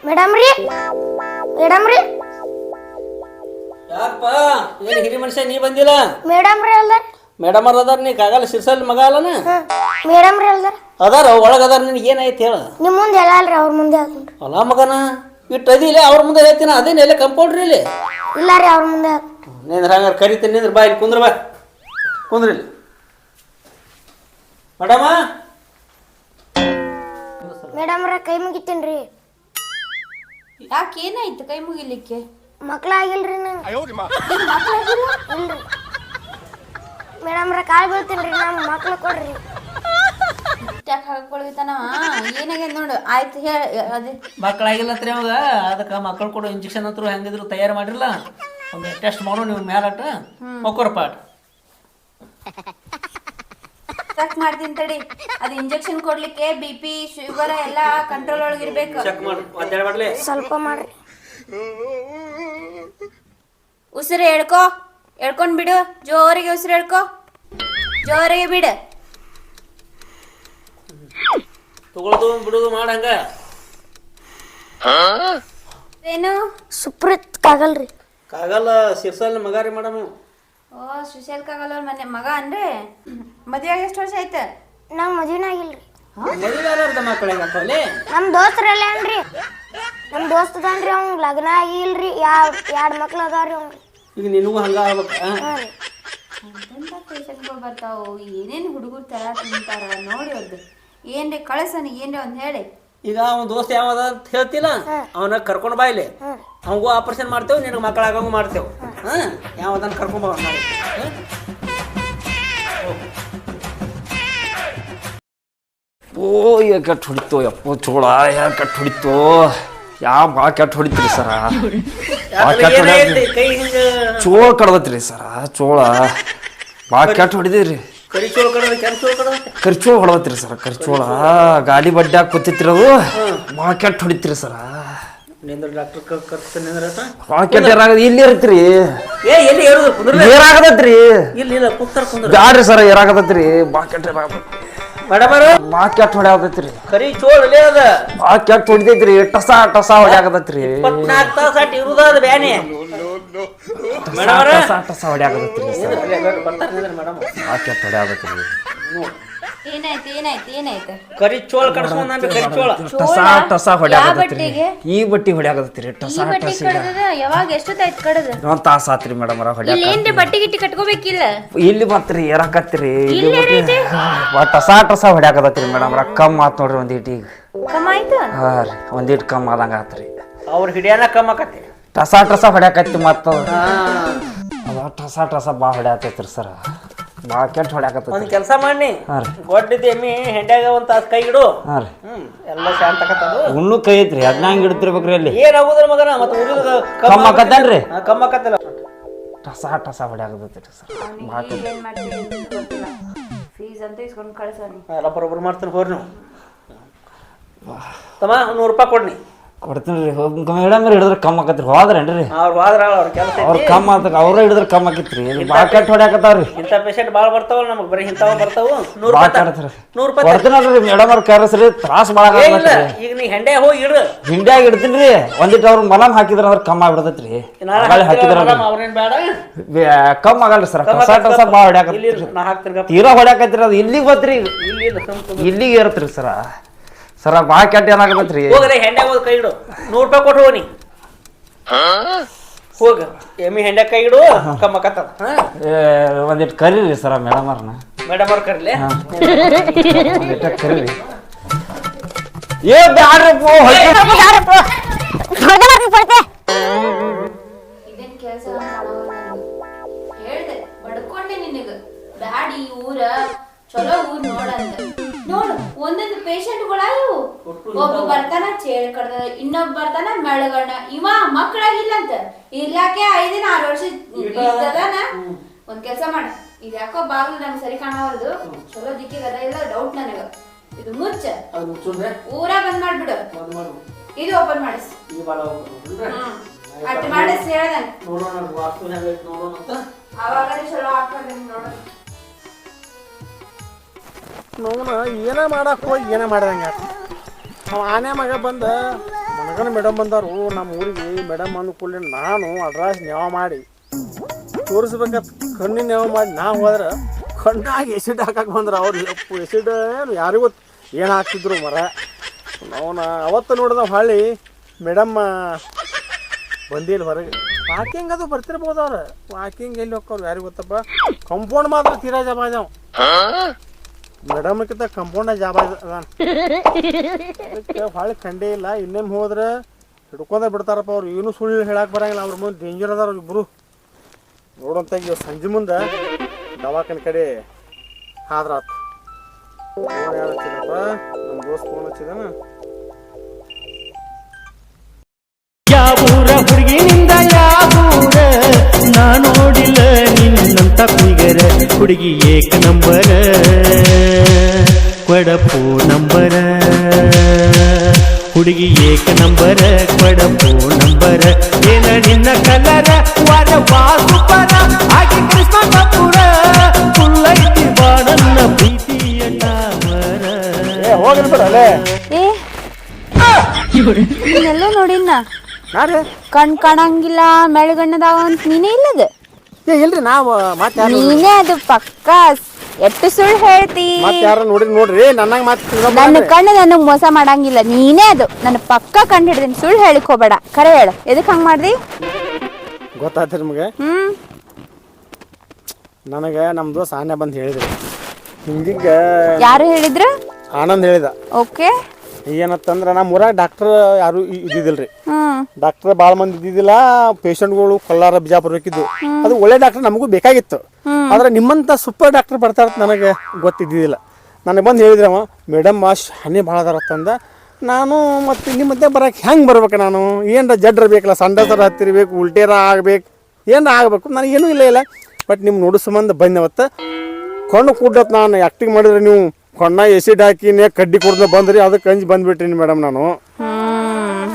Madam ರೀ ಯಾಕಪ್ಪ ಏನು ಹಿರಿ ಮನುಷ್ಯ ನೀ ಬಂದಿಲ್ಲ? ಮೇಡಮ್ ರೀ ಅಲ್ದಾರ ಮೇಡಮ್ ಅವ್ರ ಅದಾರ, ನೀ ಕಾಗಲ್ಲ ಸಿರ್ಸಲ್ ಮಗ ಅಲ್ಲನ? ಮೇಡಮ್ ರೀ ಅಲ್ದಾರ ಅದಾರ ಒಳಗೆ ಅದಾರ, ನಿನಗೆ ಏನಾಯ್ತು ಹೇಳ? ನಿಮ್ಮ ಮುಂದೆ ಎಲ್ಲ ಅಲ್ರಿ ಅವ್ರ ಮುಂದೆ ಹಾಕೊಂಡ್ರಿ. ಅಲ್ಲ ಮಗನ ಇಟ್ಟು ಅದಿಲ್ಲ ಅವ್ರ ಮುಂದೆ ಹೇಳ್ತೀನಿ, ಅದೇನು ಎಲ್ಲ ಕಂಪೌಂಡ್ರಿ ಇಲ್ಲಿ ಇಲ್ಲ ರೀ ಅವ್ರ ಮುಂದೆ ನಿಂದ್ರ ಹಂಗಾರೆ ಕರಿತೀನಿ, ನಿಂದ್ರ ಬಾ ಇಲ್ಲಿ ಕುಂದ್ರ, ಬಾ ಕುಂದ್ರಿ ಇಲ್ಲಿ. ಮೇಡಮ ಮೇಡಮ್ ರೀ ಕೈ ಮುಗಿತೀನಿ ರೀ. ಯಾಕೆ ಏನಾಯ್ತು ಕೈ ಮುಗಿಲಿಕ್ಕೆ? ಮಕ್ಳಾಗಿಲ್ರಿ ನಂಗೆ. ಇಲ್ರಿ ಮೇಡಮ್ ರೀ ಕಾಲು ಬೀಳ್ತೀನಿ ರೀ, ನಮ್ಮ ಮಕ್ಳು ಕೊಡ್ರಿ. ಯಾಕೆ ಹಾಕೊಳ್ತಾನ ಏನಾಗ್ಯದ ನೋಡು. ಆಯ್ತು ಹೇಳ ಅದೇ ಮಕ್ಕಳಾಗಿಲ್ಲತ್ರಿ ಅವಾಗ, ಅದಕ್ಕೆ ಮಕ್ಕಳು ಕೊಡೋ ಇಂಜೆಕ್ಷನ್ ಅಂತೂ ಹೆಂಗಿದ್ರು ತಯಾರು ಮಾಡಿರಲ್ಲ, ಒಂದು ಟೆಸ್ಟ್ ಮಾಡೋ ನೀವು ಮ್ಯಾಲಟ ಮಕ್ಕಳ ಪಾಠ ಚೆಕ್ ಮಾಡ್ತೀನಿ ತಡಿ. ಅದು ಇಂಜೆಕ್ಷನ್ ಕೊಡ್ಲಿಕ್ಕೆ BP ಶುಗರ್ ಎಲ್ಲ ಕಂಟ್ರೋಲ್ ಒಳಗಿರ್ಬೇಕು. ಚೆಕ್ ಮಾಡಿ ಒದ್ದಾಡ ಮಾಡ್ಲಿ, ಸ್ವಲ್ಪ ಮಾಡ್ರಿ. ಉಸಿರು ಎಳ್ಕೊಂಡ್ ಬಿಡು, ಜೋರಿಗೆ ಉಸಿರು ಎಳ್ಕೊ, ಜೋರಿಗೆ ಬಿಡು. ತಗೊಳ್ಳೋದು ಬಿಡೋದು ಮಾಡಂಗ. ಏನು ಸುಪ್ರೀತ್ ಕಾಗಲ್ರಿ? ಕಾಗಲ್ಲ ಸಿರ್ಸಲ್ ಮಗ ರೀ ಮೇಡಮ್. ಓ ಸುಶೀಲ್ ಕಾಗಲ್ ಅವ್ರ ಮನೆ ಮಗ ಅನ್ರಿ. ಮದುವೆಯಾಗಿ ಎಷ್ಟು ವರ್ಷ ಆಯ್ತು? ನಂಗೆ ಮದುವೆನ ಆಗಿಲ್ರಿ. ಮದುವೆ ಮಕ್ಕಳು ಹೆಂಗಪ್ಪಲ್ಲಿ? ನಮ್ಮ ದೋಸ್ತರಲ್ಲ ಏನ್ರಿ, ನಮ್ಮ ದೋಸ್ತ ಅದಾನ್ರಿ, ಅವ್ನು ಲಗ್ನ ಆಗಿಲ್ರಿ, ಎರಡು ಮಕ್ಳು ಅದಾವ್ರಿ ಅವ್ನು. ಈಗ ನಿನಗೂ ಹಂಗ ಆಗ್ಬೇಕು. ಎಂತೆಂಥ ಪೇಷಂಟ್ಗಳು ಬರ್ತಾವು, ಏನೇನು ಹುಡುಗರು ತರ ತಿಂತಾರ ನೋಡಿ. ಅವ್ರದ್ದು ಏನ್ರಿ ಕಳಸನಿ ಏನ್ರಿ ಒಂದು ಹೇಳಿ. ಈಗ ಅವನ ದೋಸ್ತ ಯಾವದ ಅಂತ ಹೇಳ್ತಿಲ್ಲ, ಅವನ ಕರ್ಕೊಂಡು ಬಾ ಇಲ್ಲಿ, ಅವಂಗೂ ಆಪರೇಷನ್ ಮಾಡ್ತೇವೆ, ನಿನಗೆ ಮಕ್ಕಳಾಗಂಗೂ ಮಾಡ್ತೇವೆ. ಯಾವದನ್ನ ಕರ್ಕೊಂಡ್ ಬಾ ಮಾಡಿ. ಓ ಕೆಟ್ಟ ಹೊಡಿತು ಯಪ್ಪ ಚೋಳ, ಯಾ ಕೆಟ್ಟ ಹೊಡಿತು, ಭಾಳ ಕೆಟ್ಟ ಹೊಡಿತ್ರಿ ಸರ, ಕೈ ಹಿಂಗ ಚೋಳ ಕಡ್ದತ್ರಿ ಸರ, ಚೋಳ ಭಾಳ ಕೆಟ್ಟ ಹೊಡಿದ್ರಿ. ಕರಿಚೋಳ ಕಡದ ಕೆಂಚೋಳ ಕಡದ ಕರಿಚೋಳ ಹೊಡದತ್ರಿ ಸರ, ಕರಿಚೋಳ ಗಾಡಿ ಬಡ್ಡ್ಯಾಗ ಕೂತಿತ್ರಿ, ಅದು ಭಾಳ ಕೆಟ್ಟ ಹೊಡಿತ್ರಿ ಸರ. ನಿಂದ್ರ ಡಾಕ್ಟರ್ ಕರ್ಸ್ತಾನೆ ನಿಂದ್ರಟ. ಭಾಳ ಕೆಟ್ಟ ಏರಾಗದ ಇಲ್ಲಿ ಇರ್ತ್ರಿ, ಎಲ್ಲಿ ಹೇಳುದು ಕುಂದ್ರ ಏರಾಗದತ್ರಿ, ಇಲ್ಲ ಕುತ್ತರ ಕುಂದ್ರ ಬ್ಯಾಡ್ರಿ ಸರ, ಏರಾಗದತ್ರಿ, ಭಾಳ ಕೆಟ್ಟ ಏರಾಗದತ್ರಿ, ಮೇಡಮ್ ಭಾಳ ಕೆಟ್ಟ ಹೊಡ್ಯಾಕತೈತ್ರಿ, ಕರಿಚೋಳ ಅದ ಭಾಳ ಕೆಟ್ಟ ಹೊಡಿತೈತ್ರಿ, ಟಸ ಟಸ ಹೊಡ್ಯಾಕತೈತ್ರಿ, 24 ತಾಸು ಅಟ್ ಇರುದ ಬ್ಯಾನೆ. ಟಸ ಟಸ ಹೊಡ್ಯಾಕತೈತ್ರಿ ಸರ್, ಬರ್ತಾರ ಮೇಡಮ್, ಭಾಳ ಕೆಟ್ಟ ಹೊಡ್ಯಾಕತ್ರಿ. ಏನಾಯ್ತು ಕರಿಚೋಳ ಕಡ್ಸ್ಕೊಂಡ್ ಕರಿಚೋಳ ಟಸ ಟಸ ಹೊಡ್ಯಾಕತೈತ್ರಿ, ಈ ಬಟ್ಟಿ ಹೊಡ್ಯಾಕತೈತ್ರಿ, ಟಸ ಟಸ. ಯಾವಾಗ ಎಷ್ಟೊತ್ತಾಯ್ತು ಕಡದ? ಒಂದ್ ತಾಸ ಆತ್ರಿ ಮೇಡಮ್ ಅವ್ರ ಹೊಡ್ಯಾಕ. ಏನ್ರಿ ಬಟ್ಟೆ ಗಿಟ್ಟಿ ಕಟ್ಕೋಬೇಕಿಲ್ಲ? ಇಲ್ಲಿ ಮತ್ರಿ ಏರಾಕತ್ರಿ, ಟಸ ಟಸ ಹೊಡ್ಯಾಕತೈತ್ರಿ ಮೇಡಮ್ ಅವ್ರ. ಕಮ್ ಆತ್ ನೋಡ್ರಿ ಒಂದೀಟ್, ಈಗ ಕಮ್ಮ ಆಯ್ತು. ಹಾ ರೀ, ಒಂದೀಟ್ ಕಮ್ ಆದಂಗ ಆತ್ರಿ. ಅವ್ರ ಹಿಡಿಯನ ಕಮ್ಮ ಆಕತಿ, ಟಸ ಟಸ ಹೊಡ್ಯಾಕತ್ತಿ ಮತ್ತ ಅದ ಟಸ ಟಸ ಭಾಳ ಹೊಡ್ಯಾಕತೈತ್ರಿ ಸರ್, ಭಾಳ ಕೆಟ್ಟ ಹೊಡ್ಯಾಕತೈತಿ. ಒಂದ್ ಕೆಲಸ ಮಾಡಿ, ಹಾ ರೀ, ಗೊಡ್ಡಿದ್ದ ಎಮ್ಮಿ ಹೆಂಡ್ಯಾಗ ಒಂದ್ ತಾಸ್ ಕೈ ಇಡು. ಹಾ ರೀ, ಎಲ್ಲ ಶಾಂತ ಆಕತ್ತದು. ಉಣ್ಣು ಕೈ ಐತ್ರಿ, ಅದ್ನ ಹಂಗ ಇಡ್ತಿರ್ಬೇಕ್ರಿ ಅಲ್ಲಿ. ಏನಾಗುದ್ರ ಮಗನ ಮತ್ತೆ ಉರಿದ ಕಮ್ ಆಕತ್ತೇನ್ರಿ? ಕಮ್ಮ ಆಕತ್ತಲ್ಲ, ಟಸ ಟಸ ಹೊಡ್ಯಾಕತೈತ್ರಿ ಸರ್, ಭಾಳ ಕೆಟ್ಟ. ಏನ್ ಮಾಡ್ತೀವಿ ಗೊತ್ತಿಲ್ಲ. ಫೀಸ್ ಅಂತ ಇಸ್ಕೊಂಡು ಕಳ್ಸನಿ. ಎಲ್ಲ ಬರೋಬ್ಬರ ಮಾಡ್ತೀನಿ ಹೋರಿ ನೀವು. ತಮ್ಮ 100 ರೂಪಾಯಿ ಕೊಡ್ನಿ. ಕೊಡ್ತೀನಿ ರೀ, ಮೇಡಮ್ ಹಿಡಿದ್ರೆ ಕಮ್ ಆಕತ್ರಿ. ಹೋದ್ರೇನ್ರಿ ಅವ್ರು ಹೋದ್ರ ಅವ್ರ ಕೆಲಸ ಅವ್ರ ಕಮ್ ಆತ, ಅವ್ರ ಹಿಡಿದ್ರೆ ಕಮ್ ಆಕಿತ್ರಿ, ಭಾಳ ಕೆಟ್ಟ ಹೊಡ್ಯಾಕತ್ತಾವ್ರಿ. ಇಂಥ ಪೇಷಂಟ್ ಭಾಳ ಬರ್ತಾವಲ್ಲ ನಮಗೆ, ಬರೀ ಇಂಥವ ಬರ್ತಾವು. 100 ಭಾಳ ರೂಪಾಯಿ ಕೆಟ್ಟತ್ರಿ. 100 ರೂಪಾಯಿ ಕೊಡ್ತೀನಲ್ರಿ ಮೇಡಮ್ ಅವ್ರ ಕರೆಸ್ರಿ, ತ್ರಾಸ ಭಾಳ ಇಲ್ಲ. ಈಗ ನೀ ಹೆಂಡೆ ಹೋಗಿ ಇಡು, ಹಿಂಡ್ಯಾಗ ಇಡ್ತೀನಿ ರೀ. ಒಂದಿಟ್ಟು ಅವ್ರ ಮಲಮ್ ಹಾಕಿದ್ರ ಅಂದ್ರೆ ಕಮ್ ಆಗ್ಬಿಡ್ತೈತ್ರಿ, ಹಾಕಿದ್ರ ಅವ್ರೇನ್ ಬೇಡ, ಕಮ್ ಆಗಲ್ರಿ ಸರ್. ಟಸ ಟಸ ಭಾಳ ಹೊಡ್ಯಾಕತ್ರಿ, ನಾ ಹಾಕ್ತೀನಿ. ತೀರಾ ಹೊಡ್ಯಾಕತ್ರಿ, ಅದು ಇಲ್ಲಿಗೆ ಬತ್ರಿ, ಇಲ್ಲಿಗೆ ಇರತ್ರಿ ಸರ. ಸರ ಭಾಳ ಕೆಟ್ಟ ಏನಾಗತ್ರಿ. ಹೋಗ್ರಿ ಹೆಂಡೆ ಹೋಗಿ ಕೈ ಇಡು, 100 ರೂಪಾಯಿ ಕೊಟ್ಟು ಹೋಗಿ ಹೋಗ. ಎಮ್ಮಿ ಹೆಂಡೆ ಕೈ ಇಡು, ಕಮ್ಮಕತ್ತದ. ಒಂದಿಟ್ಟು ಕರೀರಿ ಸರ ಮೇಡಮ್ ಅವ್ರನ್ನ. ಮೇಡಮ್ ಅವ್ರ ಕರ್ಲಿ, ಒಂದಿಟ್ಟ ಕರೀರಿ. ಏ ಬ್ಯಾಡ್ರಪ್ಪ, ಇದೇನ್ ಕೆಲಸ ಹೇಳ್ದೆ, ಬಡ್ಕೊಂಡೆ ನಿನಗ ಬ್ಯಾಡಿ ಊರ ಚಲೋ ಊರ್ ನೋಡಂತ. ನೋಡು ಒಂದೊಂದು ಪೇಷಂಟ್ಗಳ ಇವು, ಒಬ್ಬ ಬರ್ತಾನ ಚೇಳ್ ಕಡ್ದ, ಇನ್ನೊಬ್ಬ ಬರ್ತಾನ ಮೆಳಗಣ್ಣ, ಇವ ಮಕ್ಕಳಾಗಿಲ್ಲ ಅಂತ ಇರ್ಲಾಕೆ 5-6 ವರ್ಷ ಇರ್ತದಾನ. ಒಂದ್ ಕೆಲ್ಸ ಮಾಡ, ಇದು ಯಾಕೋ ಬಾಗ್ಲು ನಂಗೆ ಸರಿ ಕಾಣವಲ್ದು, ಚಲೋ ದಿಕ್ಕಿಗೆ ಅದ ಇಲ್ಲ ಡೌಟ್ ನನಗ. ಇದು ಮುಚ್ಚ, ಊರ ಬಂದ್ ಮಾಡ್ಬಿಡು, ಇದು ಓಪನ್ ಮಾಡಿಸ್, ಅಟ್ ಮಾಡಿಸ್ ಹೇಳ್ದಂಗ. ಅವಾಗ ಚಲೋ ಹಾಕೊಂಡ್ ನೋಡ. ನೋನ ಏನ ಮಾಡಕ್ ಹೋಗಿ ಏನ ಮಾಡ್ದಂಗ ಅವ ಆನೆ ಮಗ ಬಂದ ಮನಗ ಹೊರಗನ ಮೇಡಮ್ ಬಂದಾರು ನಮ್ಮ ಊರಿಗೆ. ಮೇಡಮ್ ಅಂದ ಕೂಡಲೇ ನಾನು ಅಡ್ರಾಸ್ ನ್ಯಾವ ಮಾಡಿ ತೋರಿಸ್ಬೇಕಂತ ಕಣ್ಣಿನ ನ್ಯಾವ ಮಾಡಿ ನಾ ಹೋದ್ರೆ ಕಣ್ಣಾಗಿ ಎಸಿಡ್ ಹಾಕಕ್ಕೆ ಬಂದ್ರೆ ಅವ್ರು ಎಸಿಡ್ ಏನು ಯಾರಿಗೂ ಗೊತ್ತು ಏನು ಹಾಕ್ತಿದ್ರು ಮರ. ಅವನ ಅವತ್ತು ನೋಡಿದ ಹೊಳ್ಳಿ ಮೇಡಮ್ ಬಂದಿಲ್ಲ ಹೊರಗೆ. ವಾಕಿಂಗ್ ಅದು ಬರ್ತಿರ್ಬೋದು ಅವ್ರು. ವಾಕಿಂಗ್ ಎಲ್ಲಿ ಹೋಗ್ತಾವ್ರು ಯಾರಿಗೂ ಗೊತ್ತಪ್ಪ. ಕಂಪೌಂಡ್ ಮಾತ್ರ ತೀರಾ ಜಬಾಜ್ ಅವ. ಮೇಡಮ್ಕಿಂತ ಕಂಪೌಂಡ ಜಬಾಜ್ ಅದಾನ. ಅದಕ್ಕೆ ಹೊಳ್ಳಿ ಕಂಡೇ ಇಲ್ಲ. ಇನ್ನೇನು ಹೋದ್ರೆ ಹಿಡ್ಕೊಂಡ ಬಿಡ್ತಾರಪ್ಪ ಅವ್ರು. ಏನು ಸುಳ್ಳು ಹೇಳಕ್ಕೆ ಬರಂಗಿಲ್ಲ. ಅವ್ರ ಮುಂದೆ ಡೇಂಜರ್ ಅದಾರ ಅವ್ರು ಇಬ್ಬರು. ನೋಡಂತ ಇವ್ ಸಂಜೆ ಮುಂದೆ ದವಾಖಾನೆ ಕಡೆ ಹಾದ್ರಾತು. ಯಾರು ಹಚ್ಚಿದಪ್ಪ? ನಮ್ಮ ದೋಸ್ತ್ ಫೋನ್ ಹಚ್ಚಿದಾನ. ಯಾವೂರ ಹುಡುಗಿನಿಂದ ಯಾವೂರ ನಾ ನೋಡಿಲ್ಲ ನಿನ್ನಂತ ಕುಯ್ಗರ ಹುಡುಗಿ ಏಕ ನಂಬರ ಕೊಡಪು ನಂಬರ ಹುಡುಗಿ ಏಕ ನಂಬರ ಕೊಡಪು ನಂಬರ ಏನ ನಿನ್ನ ಕಲರ ವಾರ ಬಾಸುಪರ ಆಗಿ ಕೃಷ್ಣ ಕಪೂರ ಕುಲ್ಲೈತಿ ಬಾಡನ್ನ ಪ್ರೀತಿಯ ಟಾವರ. ಹೋಗಿಲ್ ಬಿಡಲೇ. ಏ ನೀನೆಲ್ಲೋ ನೋಡಿನ ನಾರೇ ಕಣ್ ಕಾಣಂಗಿಲ್ಲ ಮೆಳಗಣ್ಣದಾವ ಅಂತ ನೀನೇ ಇಲ್ಲದ. ಇಲ್ರಿ ನಾವು ಮತ್ತೆ ನೀನೇ ಅದು ಪಕ್ಕ ಎಷ್ಟು ಸುಳ್ಳು ಹೇಳ್ತಿ. ಮತ್ತೆ ಯಾರ ನೋಡ್ರಿ ನನಗೆ ಮತ್ತೆ ನನ್ನ ಕಣ್ಣು ನನಗ್ ಮೋಸ ಮಾಡಂಗಿಲ್ಲ. ನೀನೇ ಅದು ನನ್ನ ಪಕ್ಕ ಕಂಡು ಹಿಡ್ದೀನಿ. ಸುಳ್ಳು ಹೇಳಿಕ್ ಹೋಗ್ಬೇಡ, ಖರೆ ಹೇಳು. ಎದಕ್ ಹಂಗ್ ಮಾಡ್ದಿ? ಗೊತ್ತಾಯ್ತು ನಿಮಗೆ. ನನಗೆ ನಮ್ಮ ದೋಸ್ತ್ ಆನೆ ಬಂದು ಹೇಳಿದ್ರು ಹಿಂಗಿಂಗ. ಯಾರು ಹೇಳಿದ್ರು? ಆನಂದ್ ಹೇಳಿದ. ಓಕೆ. ಏನತ್ತಂದ್ರೆ ನಮ್ಮ ಊರಾಗ ಡಾಕ್ಟರ್ ಯಾರು ಇದ್ದಿದ್ದಿಲ್ರಿ. ಹ್ಮ್. ಡಾಕ್ಟರ್ ಭಾಳ ಮಂದಿ ಇದ್ದಿದ್ದಿಲ್ಲ. ಪೇಷಂಟ್ಗಳು ಕೊಲ್ಲಾರ ಬಿಜಾಪುರ ಬೇಕಿದ್ದು. ಅದು ಒಳ್ಳೆ ಡಾಕ್ಟರ್ ನಮಗೂ ಬೇಕಾಗಿತ್ತು. ಆದ್ರೆ ನಿಮ್ಮಂತ ಸೂಪರ್ ಡಾಕ್ಟರ್ ಬರ್ತಾರ ನನಗೆ ಗೊತ್ತಿದ್ದಿದ್ದಿಲ್ಲ. ನನಗೆ ಬಂದು ಹೇಳಿದ್ರವ ಮೇಡಮ್ ಹನಿ ಭಾಳ ಅದಾರತ್ತಂದ. ನಾನು ಮತ್ತು ನಿಮ್ಮ ಮಧ್ಯೆ ಬರೋಕೆ ಹೆಂಗೆ ಬರ್ಬೇಕು? ನಾನು ಏನರ ಜಡ್ರ ಬೇಕಲ್ಲ, ಸಂಡ ಥರ ಹತ್ತಿರಬೇಕು, ಉಲ್ಟೇರ ಆಗ್ಬೇಕು, ಏನರ ಆಗಬೇಕು. ನನಗೇನೂ ಇಲ್ಲ. ಬಟ್ ನಿಮ್ಮ ನೋಡೋ ಸಂಬಂಧ ಬಂದವತ್ತು ಕೊಂಡು ಕೂಡತ್ ನಾನು ಆ್ಯಕ್ಟಿಂಗ್ ಮಾಡಿದ್ರೆ ನೀವು ಕೊಂಡ ಎಸಿಡ್ ಹಾಕಿ ಕಡ್ಡಿ ಕುಡ್ದು ಬಂದ್ರಿ. ಅದಕ್ಕೆ ಅಂಜಿ ಬಂದ್ಬಿಟ್ಟಿನಿ ಮೇಡಮ್ ನಾನು.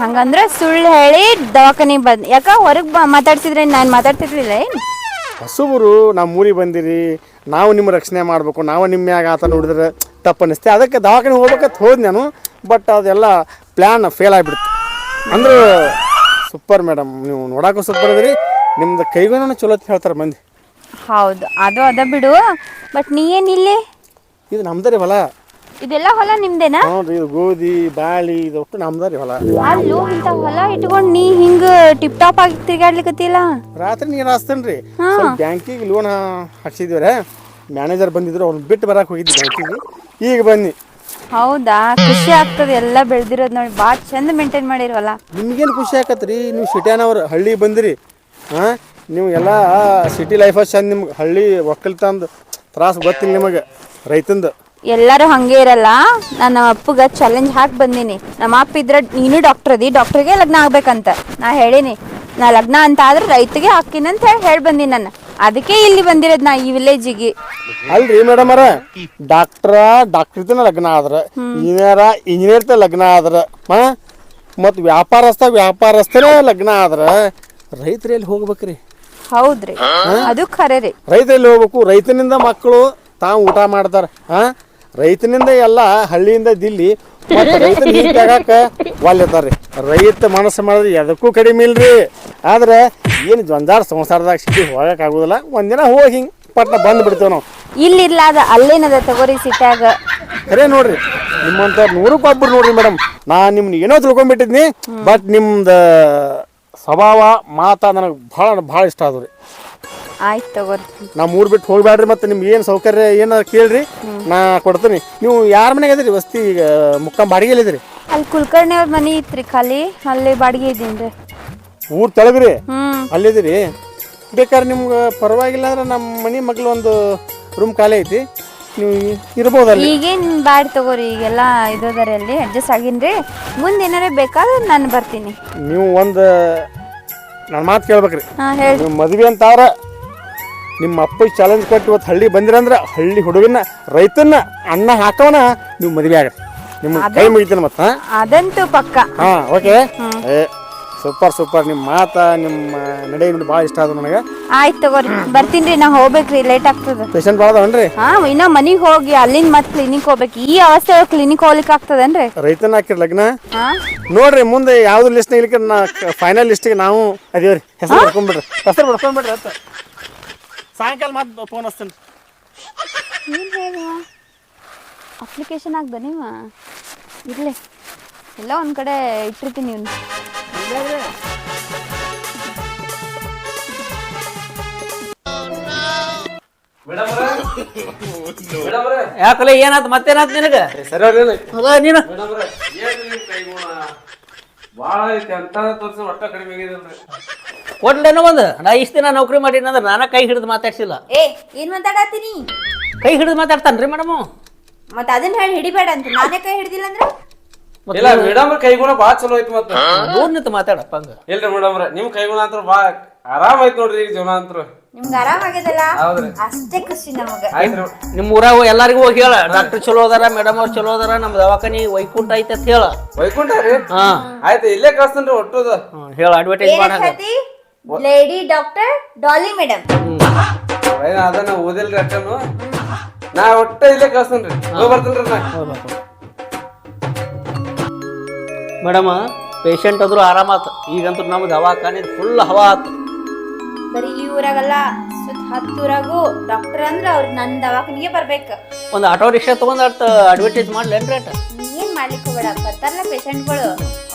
ಹಂಗಂದ್ರೆ ಸುಳ್ಳು ಹೇಳಿ ದವಾಖಾನೆ ಬಂದ್. ಯಾಕ ಹೊರಗೆ ಮಾತಾಡ್ಸಿದ್ರೆ ನಾನು ಮಾತಾಡ್ತಿರ್ಲಿಲ್ಲ ಏನು? ಹಸುಬರು ನಮ್ಮ ಊರಿಗೆ ಬಂದಿರಿ, ನಾವು ನಿಮ್ಮ ರಕ್ಷಣೆ ಮಾಡಬೇಕು, ನಾವು ನಿಮ್ಮ ಮ್ಯಾಗ ಆತ ನೋಡಿದ್ರೆ ತಪ್ಪು ಅನ್ನಿಸ್ತೆ. ಅದಕ್ಕೆ ದವಾಖಾನೆ ಹೋಗ್ಬೇಕಂತ ಹೋದ್ ನಾನು. ಬಟ್ ಅದೆಲ್ಲ ಪ್ಲ್ಯಾನ್ ಫೇಲ್ ಆಗಿಬಿಡ್ತು. ಅಂದ್ರೆ ಸೂಪರ್ ಮೇಡಮ್, ನೀವು ನೋಡೋಕೆ ಸೂಪರ್ ಅದ್ರಿ. ನಿಮ್ದು ಕೈಗೂ ಚಲೋ ಅಂತ ಹೇಳ್ತಾರೆ ಮಂದಿ. ಹೌದು, ಅದು ಅದ ಬಿಡು. ಬಟ್ ನೀ ಏನಿಲ್ಲಿ? ಇದು ನಮ್ದರಿ ಹೊಲ. ಇದೆಲ್ಲ ಹೊಲ ನಿಮ್ದೇನಾ? ನೋಡ್ರಿ, ಇದು ಗೋಧಿ ಬಾಳಿ ಇದು ಒಟ್ಟು ನಮ್ದರಿ ಹೊಲ. ಅಲ್ಲೂ ಇಂಥ ಹೊಲ ಇಟ್ಕೊಂಡು ನೀ ಹಿಂಗ ಟಿಪ್ ಟಾಪ್ ಆಗಿ ತಿರ್ಗಾಡ್ಲಿಕತ್ತಿಲ್ಲ. ರಾತ್ರಿ ನೀರು ಹಾಸ್ತೇನ್ರಿ. ಸ್ವಲ್ಪ ಬ್ಯಾಂಕಿಗೆ ಲೋನ್ ಹಾಕ್ಸಿದ್ವಿ. ಮ್ಯಾನೇಜರ್ ಬಂದಿದ್ರು, ಅವ್ರನ್ನ ಬಿಟ್ಟು ಬರಕ್ಕೆ ಹೋಗಿದ್ವಿ ಬ್ಯಾಂಕಿಗೆ. ಈಗ ಬನ್ನಿ. ಹೌದಾ? ಖುಷಿ ಆಗ್ತದೆ ಎಲ್ಲ ಬೆಳೆದಿರೋದು ನೋಡಿ. ಭಾಳ ಚಂದ ಮೇಂಟೈನ್ ಮಾಡಿರವಲ್ಲ. ನಿಮ್ಗೇನು ಖುಷಿ ಆಕತ್ರಿ? ನೀವು ಸಿಟಿಯನವ್ರು, ಹಳ್ಳಿ ಬಂದಿರಿ. ಹಾಂ, ನೀವು ಎಲ್ಲ ಸಿಟಿ ಲೈಫ್ ಚಂದ. ನಿಮ್ಗೆ ಹಳ್ಳಿ ಒಕ್ಕಲ್ತಂದು ತ್ರಾಸು ಗೊತ್ತಿಲ್ಲ ನಿಮಗೆ, ರೈತಂದು. ಎಲ್ಲರೂ ಹಂಗೆ ಇರಲ್ಲ. ನನ್ನ ಅಪ್ಪಗೆ ಚಾಲೆಂಜ್ ಹಾಕಿ ಬಂದೀನಿ. ನಮ್ಮ ಅಪ್ಪ ಇದ್ರೆ ನೀನು ಡಾಕ್ಟರ್ ಅದಿ, ಡಾಕ್ಟ್ರಿಗೆ ಲಗ್ನ ಆಗ್ಬೇಕಂತ ನಾ ಹೇಳೀನಿ. ನಾ ಲಗ್ನ ಅಂತ ಆದ್ರೆ ರೈತಗೆ ಹಾಕಿನಂತ ಹೇಳಿ ಬಂದೀನಿ ನಾನು. ಅದಕ್ಕೆ ಇಲ್ಲಿ ಬಂದಿರೋದು ನಾ ಈ ವಿಲೇಜಿಗೆ. ಅಲ್ರಿ ಮೇಡಮ್ ಅವರ, ಡಾಕ್ಟರ್ ಲಗ್ನ ಆದ್ರ, ಇಂಜಿನಿಯರ್ ಲಗ್ನ ಆದ್ರ, ಮತ್ತು ವ್ಯಾಪಾರಸ್ಥನೇ ಲಗ್ನ ಆದ್ರ ರೈತರಲ್ಲಿ ಹೋಗ್ಬೇಕ್ರಿ. ಹೌದ್ರಿ, ಅದು ಖರೆ ರೀ. ರೈತರಲ್ಲಿ ಹೋಗ್ಬೇಕು. ರೈತನಿಂದ ಮಕ್ಕಳು ತಾವು ಊಟ ಮಾಡ್ತಾರ. ರೈತನಿಂದ ಎಲ್ಲ ಹಳ್ಳಿಯಿಂದ ದಿಲ್ಲಿ ರೈತನ ಹಿಂಗಾಕ ಒಲ್ಲೆತಾರ್ರಿ. ರೈತ ಮನಸ್ಸು ಮಾಡಿದ್ರೆ ಎದಕ್ಕೂ ಕಡಿಮೆ ಇಲ್ರಿ. ಆದ್ರೆ ಏನು ಜಂಜಾರ ಸಂಸಾರದಾಗ ಸಿಟಿ ಹೋಗಕ್ ಆಗುದಿಲ್ಲ. ಒಂದಿನ ಹೋಗಿ ಹಿಂಗೆ ಪಟ್ನ ಬಂದು ಬಿಡ್ತೇವೆ ನಾವು. ಇಲ್ಲಿರ್ಲಾದ ಅಲ್ಲೇನದ ತಗೋರಿ ಸಿಟ್ಯಾಗ. ಖರೆ ನೋಡ್ರಿ, ನಿಮ್ಮಂತ 100ಕ್ಕೆ ಒಬ್ಬರು ನೋಡ್ರಿ ಮೇಡಮ್. ನಾನು ನಿಮ್ನ ಏನೋ ತಿಳ್ಕೊಂಡ್ಬಿಟ್ಟಿದ್ನಿ. ಬಟ್ ನಿಮ್ದು ಸ್ವಭಾವ ಮಾತಾ ನನಗೆ ಭಾಳ ಇಷ್ಟ ಆದ್ರಿ. ಆಯ್ತು ತಗೋರಿ. ನಾ ಮೂರು ಬಿಟ್ಟು ಹೋಗ್ಬೇಡ್ರಿ. ಮತ್ತೆ ನಿಮ್ಗೆ ಏನು ಸೌಕರ್ಯ ಏನಾರು ಕೇಳ್ರಿ, ನಾ ಕೊಡ್ತೀನಿ. ನೀವು ಯಾರ ಮನೆಗೆ ಅದಿರಿ? ವಸ್ತಿ ಈಗ ಮುಕ್ಕಾಂ ಬಾಡಿಗೆ ಇದ್ರಿ? ಅಲ್ಲಿ ಕುಲಕರ್ಣಿ ಅವ್ರ ಮನೆ ಇತ್ರಿ ಖಾಲಿ, ಅಲ್ಲಿ ಬಾಡಿಗೆ ಇದ್ದೀನಿ. ಊರ್ ತೆಳಗ್ರಿ ಅಲ್ಲಿದಿರಿ? ಬೇಕಾದ್ರೆ ನಿಮ್ಗೆ ಪರವಾಗಿಲ್ಲ ಅಂದ್ರೆ ನಮ್ಮ ಮನೆ ಮಗ್ಳು ಒಂದು ರೂಮ್ ಖಾಲಿ ಐತಿ, ನೀವು ಇರ್ಬೋದಲ್ಲ. ಈಗೇನು ಬ್ಯಾಡ್ ತಗೋರಿ, ಈಗೆಲ್ಲ ಇರೋದಾರೆ ಅಲ್ಲಿ ಅಡ್ಜಸ್ಟ್ ಆಗೀನ್ರಿ. ಮುಂದೆ ಏನಾರ ಬೇಕಾದ್ರೆ ನಾನು ಬರ್ತೀನಿ. ನೀವು ಒಂದು ನನ್ನ ಮಾತು ಕೇಳ್ಬೇಕ್ರಿ. ಹೇಳಿ. ನೀವು ಮದುವೆ ಅಂತಾರ ನಿಮ್ಮ ಅಪ್ಪಗೆ ಚಾಲೆಂಜ್ ಕೊಟ್ಟು ಇವತ್ತು ಹಳ್ಳಿ ಬಂದಿರಂದ್ರೆ ಹಳ್ಳಿ ಹುಡುಗನ ರೈತನ ಅನ್ನ ಹಾಕವನ ನೀವು ಮದುವೆ ಆಗ್ರಿ. ನಿಮ್ಮ ಕೈ ಮುಗಿತೀನಿ ಮತ್ತೆ. ಅದಂತೂ ಪಕ್ಕ. ಓಕೆ. ಸೂಪರ್ ನಿಮ್ಮ ಮಾತ ನಿಮ್ಮ ನಡೆ ನೋಡಿ ಭಾಳ ಇಷ್ಟ ಆದ ನನಗೆ. ಆಯ್ತು ತಗೋರಿ ಬರ್ತೀನ್ರಿ ನಾ ಹೋಗ್ಬೇಕ್ರಿ ಲೇಟ್ ಆಗ್ತದ. ಪೇಷಂಟ್ ಭಾಳ ಅದಾವನ್ರಿ? ಹಾ ಇನ್ನ ಮನಿಗ್ ಹೋಗಿ ಅಲ್ಲಿಂದ ಮತ್ ಕ್ಲಿನಿಕ್ ಹೋಗ್ಬೇಕು. ಈ ಅವಸ್ಥೆ ಕ್ಲಿನಿಕ್ ಹೋಗ್ಲಿಕ್ಕೆ ಆಗ್ತದೇನ್ರಿ? ರೈತನ ಹಾಕಿರ್ ಲಗ್ನ ಹಾ ನೋಡ್ರಿ ಮುಂದೆ ಯಾವ್ದು ಲಿಸ್ಟ್ ಇಲ್ಲಿಕ್ಕೆ ನಾ ಫೈನಲ್ ಲಿಸ್ಟಿಗೆ ನಾವು ಅದೇವ್ರಿ. ಹೆಸರು ಬರ್ಕೊಂಡ್ಬಿಡ್ರಿ ಅಂತ ಸಾಯಂಕಾಲ ಮತ್ತೆ ಫೋನ್ ಹಚ್ತೇನೆ. ಏನ್ ಹೇಳುವ ಅಪ್ಲಿಕೇಶನ್ ಆಗ್ದ ನೀವ ಇರ್ಲಿ ಎಲ್ಲ ಒಂದ್ ಕಡೆ ಇಟ್ಟಿರ್ತೀನಿ ಇವ್ನು. ಯಾಕಲ್ಲ ಏನಾಯ್ತು ಮತ್ತೇನಾಯ್ತು ನಿನಗ? ಸರಿ ನೀನು ಕೊಡ್ಲೇನೋ ಒಂದು ನಾ ಇಷ್ಟ ದಿನ ನೌಕರಿ ಮಾಡೀನಿ ಅಂದ್ರೆ ನಾನ ಕೈ ಹಿಡಿದು ಮಾತಾಡ್ಸಿಲ್ಲ. ಏನ್ ಮಾತಾಡತ್ತೀನಿ? ಕೈ ಹಿಡಿದು ಮಾತಾಡ್ತಾನ್ರಿ ಮೇಡಮ್. ಮತ್ತ ಅದನ್ನ ಹೇಳಿ ಹಿಡಿಬೇಡ ಅಂತ ನಾನೇ ಕೈ ಹಿಡ್ದಿಲ್ಲ ಅಂದ್ರ ಇಲ್ಲ ಮೇಡಮ್ ಕೈಗುಣ ಬಾಳ ಚಲೋ ಐತಿ ಮತ್ತ ದೂರ ನಿಂತು ಮಾತಾಡಪ್ಪ ಹಂಗ. ಇಲ್ರಿ ಮೇಡಮ್ ನಿಮ್ ಕೈಗುಣ ಅಂತ ಬಾಳ ಆರಾಮ್ ಐತಿ ನೋಡ್ರಿ ಈಗ ಜೀವನ ಅಂತರು. ನಿಮ್ಗೆ ಆರಾಮ್ ಆಗ್ಯದಲ್ಲ ಹೌದ್ರಿ ಅಷ್ಟೇ ಖುಷಿ ನಮಗ. ಆಯ್ತ್ರಿ ನಿಮ್ಮ ಊರಾಗ ಎಲ್ಲಾರಿಗೂ ಹೋಗಿ ಹೇಳ ಡಾಕ್ಟರ್ ಚಲೋ ಅದಾರ ಮೇಡಮ್ ಅವ್ರು ಚಲೋ ಅದಾರ ನಮ್ ದವಾಖಾನಿ ವೈಕುಂಠ ಐತೆ ಅಂತ ಹೇಳ. ವೈಕುಂಠ ರೀ? ಹಾ ಆಯ್ತು ಇಲ್ಲೇ ಕಳ್ಸ್ತೇನ್ರಿ ಒಟ್ಟುದ. ಹೇಳ ಅಡ್ವರ್ಟೈಸ್ ಮಾಡಂಗ. Lady doctor Dolly madam. ಅದನ್ನ ಓದಿಲ್ರಿ ಅಟ್ಟನು ನಾ ಒಟ್ಟ ಇಲ್ಲೇ ಕಳ್ಸ್ತೇನ್ರಿ. ಹೋಗಿ ಬರ್ತೇನ್ರಿ ನಾ. ಮೇಡಮ್ ಪೇಷಂಟ್ ಆದ್ರೂ ಆರಾಮಾತು. ಈಗಂತೂ ನಮ್ಮ ದವಾಖಾನೆ ಫುಲ್ ಹವಾ ಆತು. ಬರೀ ಈ ಊರಾಗಲ್ಲ ಸುತ್ತ ಹತ್ತೂರಾಗೂ ಡಾಕ್ಟರ್ ಅಂದ್ರ ಅವ್ರ ನನ್ ದವಾಖಾನಿಗೆ ಬರ್ಬೇಕ. ಒಂದು ಆಟೋ ರಿಕ್ಷಾ ತಗೊಂಡ್ ಅಡ್ವರ್ಟೈಸ್ ಮಾಡ್ಲೇನ್ರಿ ಅಟ? ಏನ್ ಮಾಡ್ಲಿಕ್ಕೆ ಹೋಗ್ಬೇಡ ಬರ್ತಾರಲ್ಲ ಪೇಷಂಟ್ಗಳು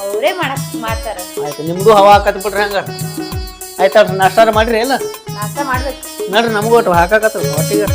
ಅವರೇ ಮಾಡ್ತಾರ. ಆಯ್ತು ನಿಮ್ದು ಹವಾ ಹಾಕತ್ ಬಿಡ್ರಿ ಹಂಗ. ಆಯ್ತು ನಾಷ್ಟಾರ ಮಾಡ್ರಿ ಎಲ್ಲ ನಾಷ್ಟ ಮಾಡ್ಬೇಕು. ನೋಡ್ರಿ ನಮಗೂ ಒಟ್ಟು ಹಾಕಾಕತ್ತ ಹೊಟ್ಟಿಗೆ.